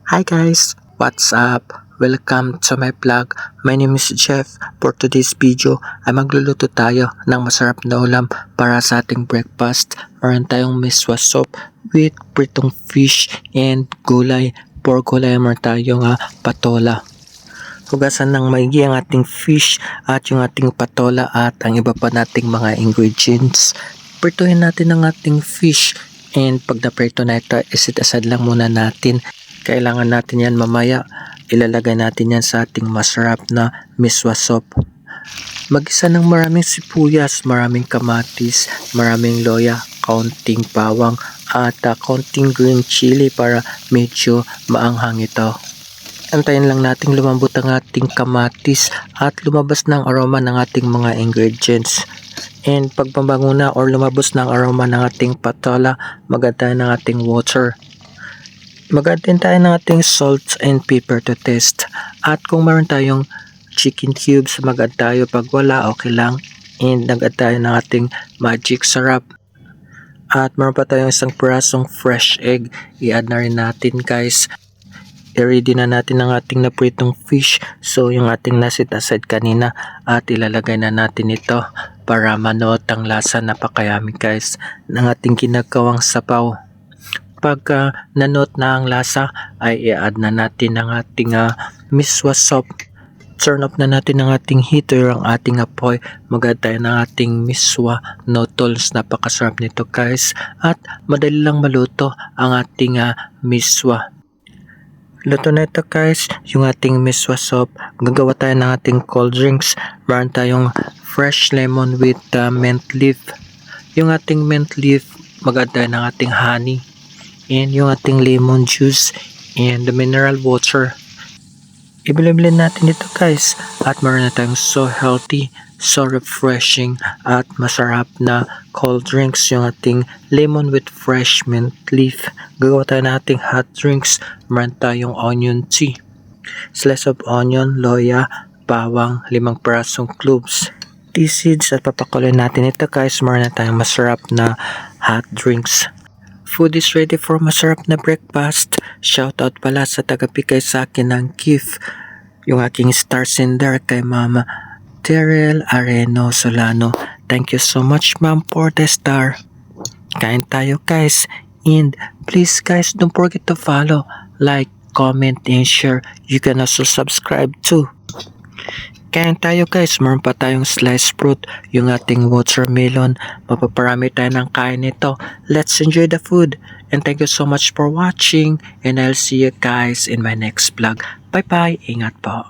Hi guys, what's up? Welcome to my vlog. My name is Jeff. For today's video ay magluluto tayo ng masarap na ulam para sa ating breakfast. Meron tayong miswa soup with pritong fish and gulay. For gulay meron tayong patola. Hugasan ng maigi ang ating fish at yung ating patola at ang iba pa nating mga ingredients. Prituhin natin ang ating fish and pag naprito na ito, isit aside lang muna natin. Kailangan natin yan mamaya. Ilalagay natin yan sa ating masarap na miswa soup. Mag-isa ng maraming sibuyas, maraming kamatis, maraming loya, kaunting bawang at kaunting green chili para medyo maanghang ito. Antayin lang nating lumambot ang ating kamatis at lumabas ng aroma ng ating mga ingredients. And pag pambango na or lumabas ng aroma ng ating patola, mag-add tayo ng ating water. Mag-add din tayo ng ating salt and pepper to taste. At kung meron tayong chicken cubes, mag-add tayo. Pag wala, okay lang. And nag-add tayo ng ating magic syrup. At meron pa tayong isang pirasong fresh egg. I-add na rin natin guys. I-ready na natin ang ating napritong fish. So yung ating nasit aside kanina. At ilalagay na natin ito para manuot ang lasa. Napakayami guys ng ating ginagawang sabaw. Pag nanot na ang lasa ay i-add na natin ang ating miswa soup. Turn off na natin ang ating heater, ang ating apoy. Mag-add tayo ng ating miswa noodles. Napakasarap nito guys. At madali lang maluto ang ating miswa. Luto na ito guys, yung ating miswa soup. Gagawa tayo ng ating cold drinks. Meron tayong fresh lemon with mint leaf. Yung ating mint leaf, mag-add tayo ng ating honey. And yung ating lemon juice and the mineral water. Ibilin natin ito guys at meron na tayong so healthy, so refreshing at masarap na cold drinks. Yung ating lemon with fresh mint leaf. Gagawa tayo ng ating hot drinks. Meron tayong onion tea, slice of onion, loya, bawang, 5 pirasong cloves, tea seeds at papakuloy natin ito guys. Meron na tayong masarap na hot drinks. Food is ready for masarap na breakfast. Shoutout pala sa tagabigay sa akin ng gift. Yung aking star sender kay Mama Terrell Areno Solano. Thank you so much ma'am for the star. Kain tayo guys. And please guys don't forget to follow, like, comment, and share. You can also subscribe too. Kain tayo guys, meron pa tayong sliced fruit, yung ating watermelon. Mapaparami tayo ng kain nito. Let's enjoy the food. And thank you so much for watching. And I'll see you guys in my next vlog. Bye bye, ingat po.